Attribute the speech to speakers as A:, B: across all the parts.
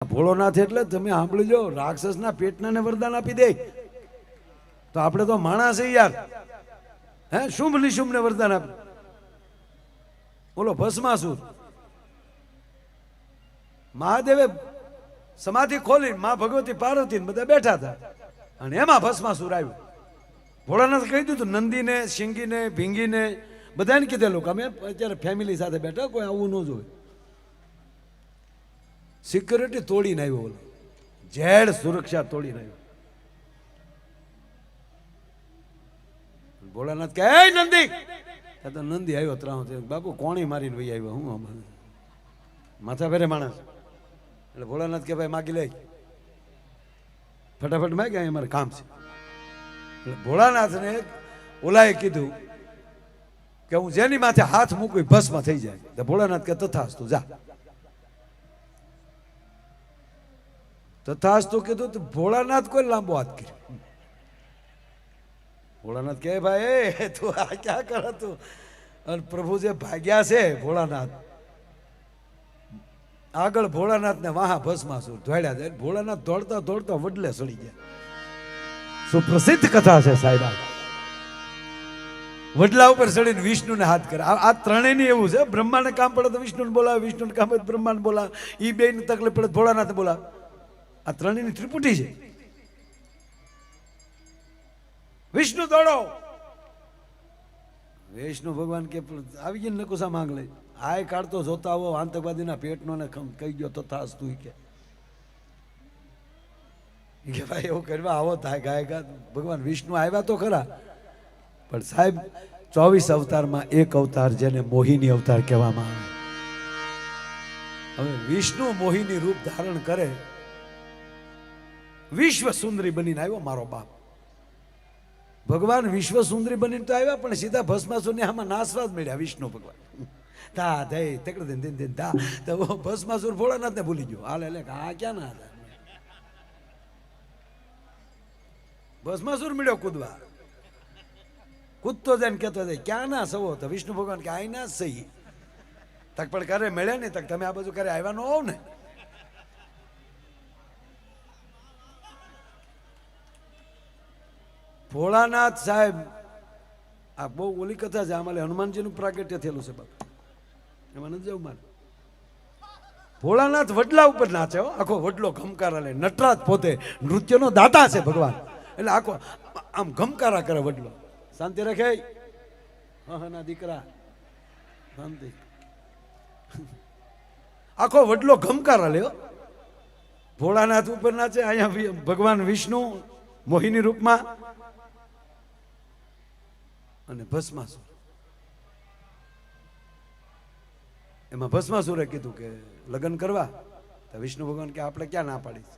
A: ભોળોનાથ એટલે તમે સાંભળી લો, રાક્ષસના પેટના વરદાન આપી દે. તો આપણે તો માણસ છે યાર. હે શુંભ નિશુંભ ને વરદાન આપે. બોલો ભસ્માસુર, મહાદેવે સમાધિ ખોલી, માં ભગવતી પાર્વતી બધા બેઠા હતા અને એમાં ભસ્માસુર આવ્યું. ભોળાનાથ કહી દીધું, નંદીને, શિંગીને, ભીંગીને બધાને કીધેલું કે અમે અત્યારે ફેમિલી સાથે બેઠા, કોઈ આવું ન જોયું. સિક્યોરિટી તોડીને આવ્યો, બોલો જેડ સુરક્ષા તોડીને આવ્યો. ભોળાનાથ કહે નંદી, તો નંદી આવ્યો ત્રાહ, બાપુ કોણી મારીને વહી આવ્યો, હું માથા ફેરે માણસ. એટલે ભોળાનાથ કે ભાઈ માગી લે, ફટાફટ માગે, અહીં અમારે કામ છે. એટલે ભોળાનાથને ઓલાએ કીધું કે હું જેની માથે હાથ મૂકું ભસ્મ થઈ જાય. તો ભોળાનાથ કે તથાસ્તુ, જા. તથાસ્તુ કીધું તો ભોળાનાથ કોઈ લાંબો હાથ કર્યો. ભોળાનાથ કહે ભાઈ તું આ ક્યાં કરે તું? અને પ્રભુ જે ભાગ્યા છે ભોળાનાથ, આગળ ભોળાનાથ ને વાહા ભસ્માસુર દોડ્યા જાય. ભોળાનાથ દોડતા દોડતા વડલે સડી ગયા. સુપ્રસિદ્ધ કથા છે સાહેબ. વડલા ઉપર ચડીને વિષ્ણુને હાથ કરે. આ ત્રણેયની એવું છે, બ્રહ્માને કામ પડે તો વિષ્ણુને બોલાવે, વિષ્ણુને કામ પડે બ્રહ્માને બોલાવે, એ બેયને તકલીફ પડે ભોળાનાથને બોલાવે. આ ત્રણેયની ત્રિપુટી છે. વિષ્ણુ દોડો, વિષ્ણુ ભગવાન કે આવી ગયા નકુસા માંગ લઈ. આય કાઢતો જોતા આવો આતંકવાદીના પેટનો ને કહી ગયો તો થાસ તું કે ભાઈ એવું કરવા આવો થાય ગાયકા. ભગવાન વિષ્ણુ આવ્યા તો ખરા, પણ સાહેબ 24 અવતારમાં એક અવતાર જેને મોહિની અવતાર કહેવામાં આવે. હવે વિષ્ણુ મોહિની રૂપ ધારણ કરે, વિશ્વ સુંદરી બનીને આવ્યો મારો બાપ. ભગવાન વિશ્વ સુંદરી બનીને તો આવ્યા, પણ સીધા ભસ્માસુરને આમાં નાસવાદ મળ્યા. વિષ્ણુ ભગવાન તા દઈ તકડે દિન તા તો ભસ્માસુર ભોળાનાથને ભૂલી ગયો. હાલે લે આ ક્યાં ના હતા. ભસ્માસુર મળ્યો કૂદવા, કૂદતો જાય ને કહેતો જાય ક્યાં ના સવો. તો વિષ્ણુ ભગવાન કે આઈ ના સહી તક પણ કરે મળ્યા ને તક તમે આ બાજુ કરે આવ્યા ન હોવ ને. ભોળાનાથ સાહેબ આ બહુ ઓલી કથા છે. અમારે હનુમાનજીનું પ્રાગટ્ય થયેલું છે બાપા, એમાં નથી જવું મારે. ભોળાનાથ વડલા ઉપર નાચે, આખો વડલો ઘમકારા લે. નટરાજ પોતે નૃત્યનો દાતા છે ભગવાન, એટલે આખો આમ ઘમકારા કરે વડલો. શાંતિ રાખે હા દીકરા, શાંતિ. આખો વડલો ઘમકારા લ્યો. ભોળાનાથ ઉપર નાચે, અહીંયા ભગવાન વિષ્ણુ મોહિની રૂપમાં અને ભસ્માસુર. એમાં ભસ્માસુરે કીધું કે લગ્ન કરવા. તો વિષ્ણુ ભગવાન કે આપણે ક્યાં ના પાડીશ,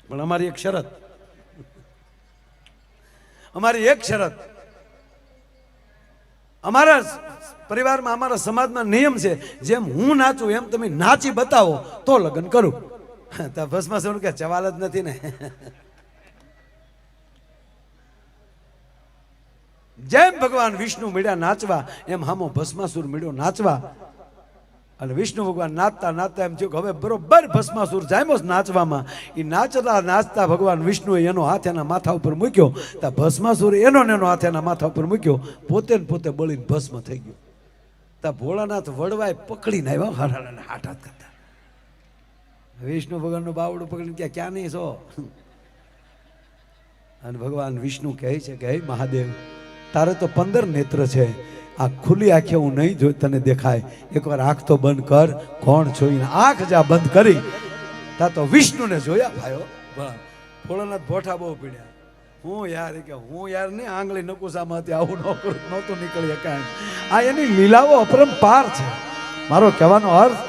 A: પણ અમારી એક શરત, અમારી એક શરત, અમારા પરિવારમાં અમારા સમાજમાં નિયમ છે, જેમ હું નાચું એમ તમે નાચી બતાવો તો લગ્ન કરું. તો ભસ્માસુર કે સવાલ જ નથી ને. જેમ ભગવાન વિષ્ણુ મળ્યા નાચવા, એમ હામો ભસ્માસુર મળ્યો નાચવા. અને વિષ્ણુ ભગવાન નાચતા નાચતા એમ થયું કે હવે બરોબર ભસ્માસુર જામ્યો નાચવામાં. એ નાચતા નાચતા ભગવાન વિષ્ણુએ એનો હાથ એના માથા ઉપર મૂક્યો. તો ભસ્માસુર એનો હાથ એના માથા ઉપર મૂક્યો, પોતે ને પોતે બળીને ભસ્મ થઈ ગયો. તો ભોળાનાથ વડવાય પકડીને આવ્યા હાથ હાથ કરતા. વિષ્ણુ ભગવાનનું બાવડું પકડીને ક્યાં ક્યાં નહીં છો. અને ભગવાન વિષ્ણુ કહે છે કે હે મહાદેવ, તારે તો 15 નેત્ર છે, આ ખુલ્લી આંખે હું નહીં જોઈ તને દેખાય. એકવાર આંખ તો બંધ કર, કોણ જોઈને આંખ જા બંધ કરી તા તો વિષ્ણુને જોયા ભાઈઓ. ભોળાનાથ ભોઠા બહુ પીડ્યા. હું યાર કે હું યાર નહીં આંગળી નકુસામાંથી આવું ન કરું નહોતું નીકળી કાંઈ. આ એની લીલાઓ અપરંપાર છે મારો કહેવાનો અર્થ.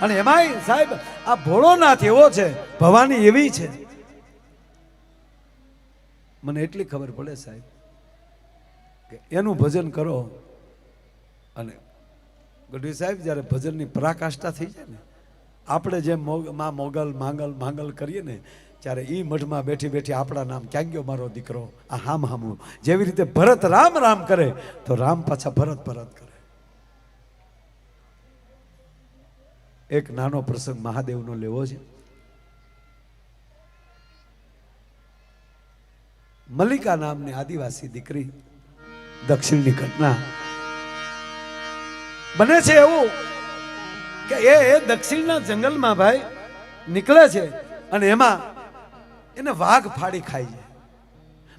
A: અને એમાંય સાહેબ આ ભોળોનાથ એવો છે, ભવાની એવી છે. મને એટલી ખબર પડે સાહેબ કે એનું ભજન કરો. અને ગઢવી સાહેબ જ્યારે ભજનની પરાકાષ્ઠા થઈ જાય ને, આપણે જેમ માં મોગલ માંગલ માંગલ કરીએ ને, ત્યારે એ મઠમાં બેઠી બેઠી આપણા નામ ક્યાં ગયો મારો દીકરો, આ હામ હામું. જેવી રીતે ભરત રામ રામ કરે તો રામ પાછા ભરત ભરત કરે. એક નાનો પ્રસંગ મહાદેવનો લેવો છે. મલ્લિકા નામની આદિવાસી દીકરી, દક્ષિણની ઘટના બને છે એવું કે એ દક્ષિણના જંગલમાં ભાઈ નીકળે છે અને એમાં એને વાઘ ફાડી ખાઈ જાય.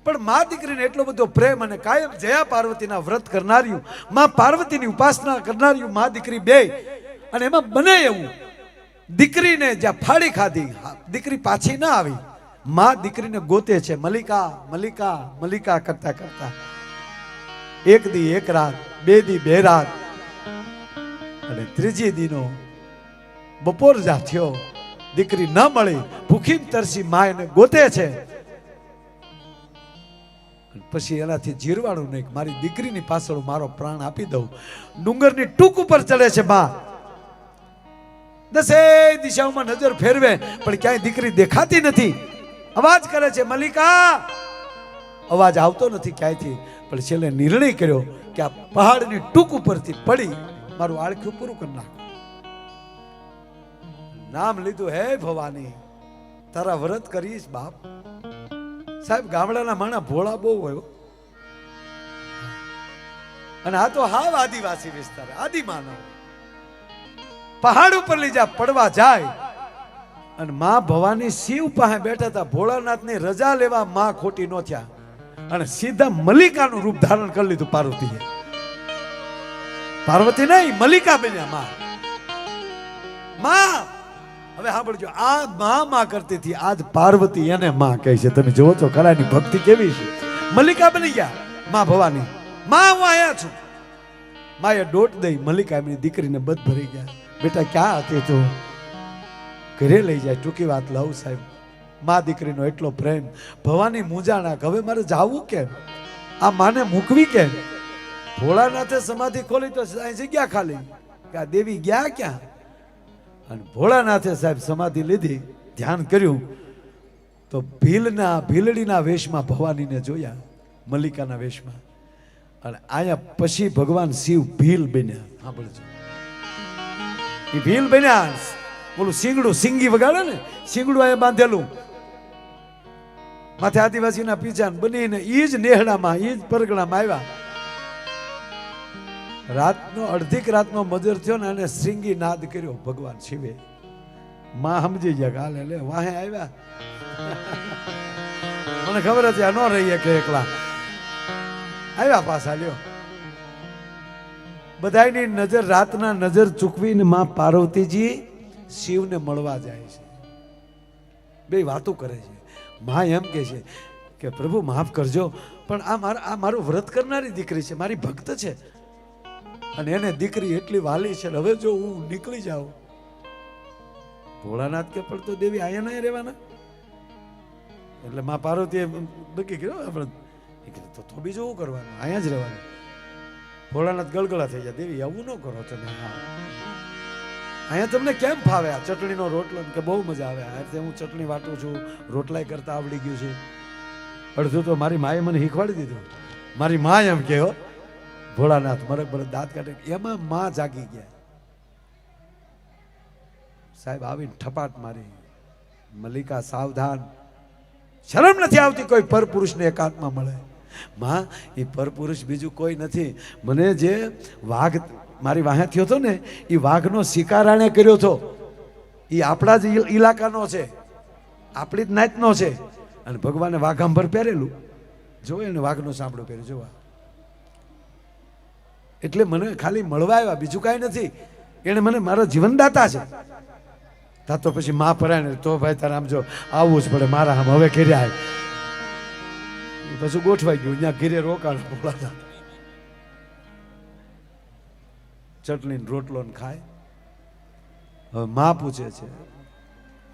A: પણ મા દીકરીને એટલો બધો પ્રેમ અને કાયમ જયા પાર્વતીના વ્રત કરનાર્યું, મા પાર્વતીની ઉપાસના કરનાર્યું મા દીકરી બે, અને એમાં બને એવું દીકરીને જ્યાં ફાડી ખાધી, દીકરી પાછી ના આવી. મા દીકરીને ગોતે છે, મલ્લિકા મલ્લિકા મલ્લિકા કરતા કરતા એક દી એક રાત, બે દી બે રાત, અને ત્રીજી દીનો બપોર જા થયો, દીકરી ન મળી, ભૂખી તરસી મા એને ગોતે છે. પછી એનાથી જીરવાડું નહીં, મારી દીકરીની પાછળ મારો પ્રાણ આપી દઉં. ડુંગરની ટૂંક ઉપર ચડે છે મા, દસે દિશાઓમાં નજર ફેરવે પણ ક્યાંય દીકરી દેખાતી નથી. અવાજ કરે છે મલ્લિકા, અવાજ આવતો નથી ક્યાંયથી. પણ છેલ્લે નિર્ણય કર્યો કે આ પહાડની ટૂંક ઉપરથી પડી મારું આળખ્યું પૂરું કરી નાખું. નામ લીધું, હે ભવાની તારા વ્રત કરીશ બાપ. સાહેબ ગામડાના માણા ભોળા બહુ હોય, અને આ તો હાવ આદિવાસી વિસ્તાર, આદિમાનવ. પહાડ ઉપર લઈ જા, પડવા જાય. અને માં ભવાની શિવ પાસે બેઠા હતા. ભોળાનાથની રજા લેવા માં ખોટી નો થયા અને સીધા મલ્લિકાનું રૂપ ધારણ કરી લીધું પાર્વતીએ. પાર્વતી નહીં, મલ્લિકા બન્યા માં. માં હવે સાંભળજો, આ માં કરતી હતી, આજ પાર્વતી એને માં કહે છે. તમે જોવો છો ખરાની ભક્તિ કેવી છે. મલ્લિકા બની ગયા માં ભવાની. માં હું આયા છું. માએ દોટ દઈ મલ્લિકા એમની દીકરીને બધ ભરી ગયા. બેટા ક્યાં હતી તું? ઘરે લઈ જાય. ટૂંકી વાત લઉં સાહેબ, માં દીકરીનો એટલો પ્રેમ. ભવાની મૂંઝાણા, હવે મારે જાવું કેમ? આ માને મૂકવી કેમ? ભોળાનાથે સમાધિ ખોલી તો જગ્યા ખાલી, કે આ દેવી ગયા ક્યાં? અને ભોળાનાથે સાહેબ સમાધિ લીધી, ધ્યાન કર્યું તો ભીલડીના વેશમાં ભવાનીને જોયા, મલ્લિકાના વેશમાં. અને અહીંયા પછી ભગવાન શિવ ભીલ બન્યા. સાંભળજો, એ ભીલ બન્યા. બોલું સિંગડું, સિંગી વગાડે ને, સિંગડું અહીંયા બાંધેલું, માથે આદિવાસીના પીછાન બનીને ઈ જ નેહડામાં, ઈ જ પરગણામાં આવ્યા. રાતનો અડધીક રાતનો મજર થયો ને, અને શ્રીંગી નાદ કર્યો ભગવાન શિવે. માં સમજી ગયા, હાલે લે વાહે આવ્યા. મને ખબર હતી આ ન રહીએ કે એકલા આવ્યા પાછા. લ્યો, બધાની નજર, રાતના નજર ચૂકવીને માં પાર્વતીજી શિવને મળવા જાય છે. બે વાતો કરે છે. માં એમ કે છે કે પ્રભુ માફ કરજો, પણ આ મારું વ્રત કરનારી દીકરી છે, મારી ભક્ત છે, અને એને દીકરી એટલી વાલી છે, હવે જો હું નીકળી જાઉં. ભોળાનાથ કે પણ તો દેવી અહીંયા નહીં રહેવાના. એટલે માં પાર્વતીએ નક્કી કર્યો આપણે તો બીજું શું કરવાનું, અહીંયા જ રહેવાનું. ભોળાનાથ ગળગળા થઈ ગયા, દેવી આવું ન કરો તમે, અહીંયા તમને કેમ ફાવે આ ચટણીનો રોટલો? કે બહુ મજા આવે, આ હું ચટણી વાટું છું, રોટલાય કરતા આવડી ગયું છે. અડધું તો મારી માએ મને શીખવાડી દીધું. મારી મા એમ કે ભોળાનાથ મરક મરક દાંત કાઢે. એમાં માં જાગી ગયા. સાહેબ આવીને ઠપાટ મારી. મલ્લિકા સાવધાન, શરમ નથી આવતી કોઈ પરપુરુષને એકાંતમાં મળે. માં એ પરપુરુષ બીજું કોઈ નથી. મને જે વાઘ મારી વાહે થયો હતો ને, એ વાઘનો શિકાર આણે કર્યો હતો. એ આપણા જ ઇલાકાનો છે, આપણી જ નાતનો છે. અને ભગવાને વાઘાંબર પહેરેલું જોયે ને, વાઘનો સાંભળો પહેર્યો જોવા. એટલે મને ખાલી મળવા આવ્યા, બીજું કાંઈ નથી. એને મને મારા જીવનદાતા છે. તા તો પછી માં પરાયણ તો ભાઈ તારે આમ જો આવવું જ પડે મારા આમ. હવે ઘેરે આવે પછી ગોઠવાઈ ગયું, ત્યાં ઘેરે રોકાણ બોલાતા. ચટણી રોટલો ને ખાય. હવે માં પૂછે છે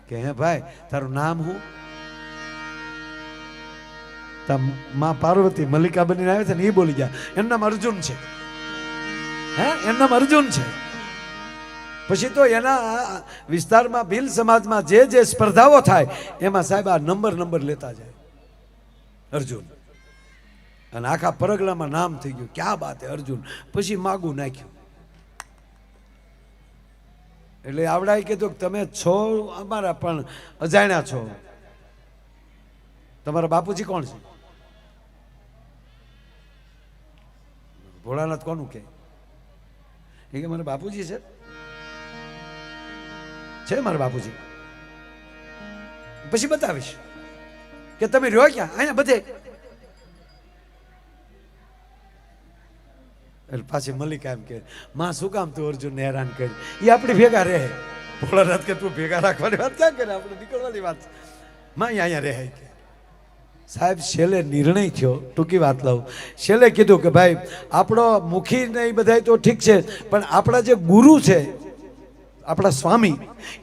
A: કે હે ભાઈ તારું નામ શું? માં પાર્વતી મલ્લિકા બનીને આવે છે ને, એ બોલી ગયા એનું નામ અર્જુન છે. હે, એનું નામ અર્જુન છે. પછી તો એના વિસ્તારમાં ભીલ સમાજમાં જે સ્પર્ધાઓ થાય એમાં સાહેબ આ નંબર લેતા જાય અર્જુન. અને આખા પરગલામાં નામ થઈ ગયું, ક્યાં બાત હે અર્જુન. પછી માગું નાખ્યું. એટલે આવડાએ કીધું તમે છો અમારા પણ અજાણ્યા છો, તમારા બાપુજી કોણ છે? ભોળાનાથ કોનું કે એ કે મારા બાપુજી છે મારા બાપુજી. પછી બતાવીશ કે તમે રહ્યો ક્યાં, અહીંયા બધે. એટલે પાછી મલ્લિકા એમ કે માં શું કામ તું અર્જુનને હેરાન કરી, એ આપણી ભેગા રહે. ભોળાનાથ કે તું ભેગા રાખવાની વાત ક્યાં કરે, આપણે નીકળવાની વાત. માં અહીંયા રહે કે સાહેબ છેલ્લે નિર્ણય થયો. ટૂંકી વાત લઉં, છેલ્લે કીધું કે ભાઈ આપણો મુખી ને એ બધા તો ઠીક છે, પણ આપણા જે ગુરુ છે આપણા સ્વામી,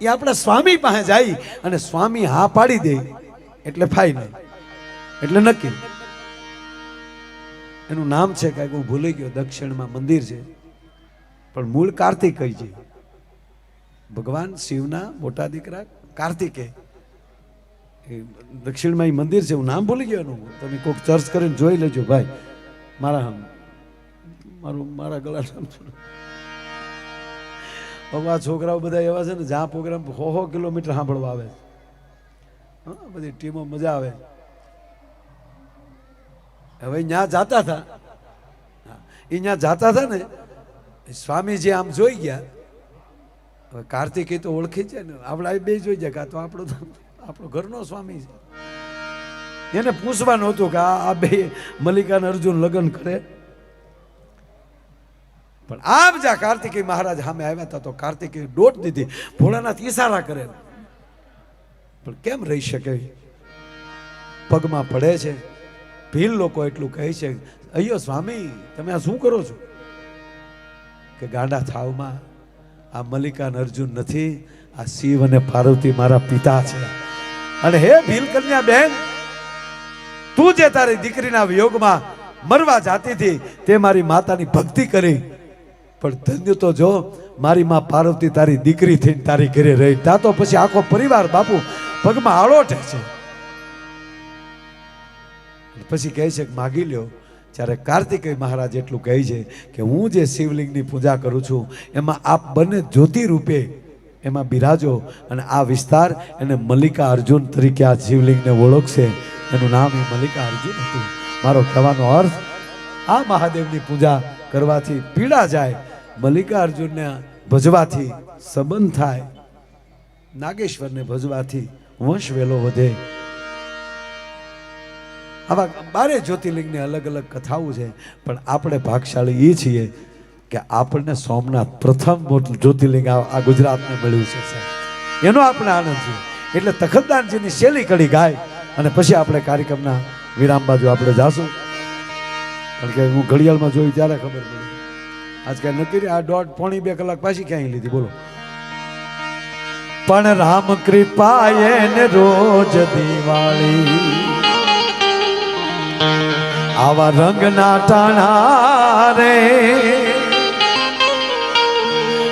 A: એ આપણા સ્વામી પાસે જાય અને સ્વામી હા પાડી દે એટલે ફાઇનલ, એટલે નક્કી. એનું નામ છે કાંઈક હું ભૂલી ગયો, દક્ષિણમાં મંદિર છે, પણ મૂળ કાર્તિકેય છે. ભગવાન શિવના મોટા દીકરા કાર્તિકેય, એ દક્ષિણમાં એ મંદિર છે, હું નામ ભૂલી ગયો એનું. તમે કોઈક સર્ચ કરીને જોઈ લેજો ભાઈ. મારા ગળા હવે આ છોકરાઓ બધા એવા છે ને જ્યાં પ્રોગ્રામ 100 કિલોમીટર સાંભળવા આવે. હા, બધી ટીમો મજા આવે. હવે ત્યાં જાતા હતા, એ ત્યાં જાતા હતા ને સ્વામીજી આમ જોઈ ગયા. હવે કાર્તિકેય તો ઓળખી છે ને, આપણે બે જોઈ જાય કે આ તો આપણો ઘરનો સ્વામી છે. એને પૂછવાનું હતું કે આ બે મલ્લિકા અને અર્જુન લગ્ન કરે. પણ આમ જા કાર્તિકેય મહારાજ સામે આવ્યા હતા તો કાર્તિકેય દોટ દીધી. ભોળાનાથ ઈશારા કરે, પણ કેમ રહી શકે, પગમાં પડે છે. ભીલ લોકો એટલું કહે છે, અయ్યો સ્વામી તમે આ શું કરો છો? કે ગાંડા થાવમાં આ મલ્લિકા અને અર્જુન નથી, આ શિવ અને પાર્વતી મારા પિતા છે. અને હે ભીલ કન્યા બેન, તું જે તારી દીકરીના વિયોગમાં મરવા જાતી હતી તે મારી માતાની ભક્તિ કરી, પણ ધન્ય તો જો મારી માં પાર્વતી તારી દીકરી થઈને તારી ઘરે રહી. તા તો પછી આખો પરિવાર બાપુ પગમાં આળોટે છે. પછી કહે છે કે માગી લ્યો. જ્યારે કાર્તિકેય મહારાજ એટલું કહે છે કે હું જે શિવલિંગની પૂજા કરું છું એમાં આપ બંને જ્યોતિ રૂપે એમાં બિરાજો, અને આ વિસ્તાર એને મલ્લિકા અર્જુન તરીકે આ શિવલિંગને ઓળખશે. એનું નામ એ મલ્લિકા અર્જુન હતું. મારો કહેવાનો અર્થ, આ મહાદેવની પૂજા કરવાથી પીડા જાય, મલ્લિકા અર્જુનને ભજવાથી સંબંધ થાય, નાગેશ્વરને ભજવાથી વંશ વેલો વધે. આવા 12 જ્યોતિર્લિંગની અલગ અલગ કથાઓ છે, પણ આપણે ભાગશાળી એ છીએ કે આપણને સોમનાથ પ્રથમ જ્યોતિર્લિંગ આ ગુજરાતને મળ્યું છે સાહેબ. એનો આપણે આનંદ છે. એટલે તખતદાનજીની શૈલી કડી ગાય અને પછી આપણે કાર્યક્રમના વિરામ બાજુ આપણે જાશું. કારણ કે હું ઘડિયાળમાં જોયું ત્યારે ખબર પડી આજ કઈ નક્કી આ 1.5-2 કલાક પાછી ક્યાંય લીધી બોલો. પણ રામ કૃપાએ ને રોજ દિવાળી આવા રંગ ના ટાણા રે,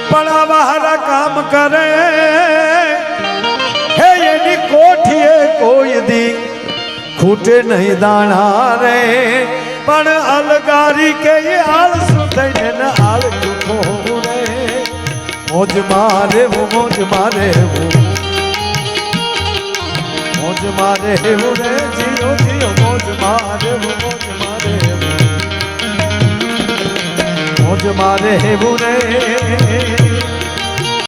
A: પણ આવા હારા કામ કરે હે એની કોઠીએ કોઈ દી ખૂટે નહીં દાણા રે. પણ અલગારી કે આળસુ થઈને ને આળસુ રે, મોજ મારે મોજ મારે મોજ મારે રે, જીઓ જીઓ મોજ મારે મોજ મારે મોજ મારે રે.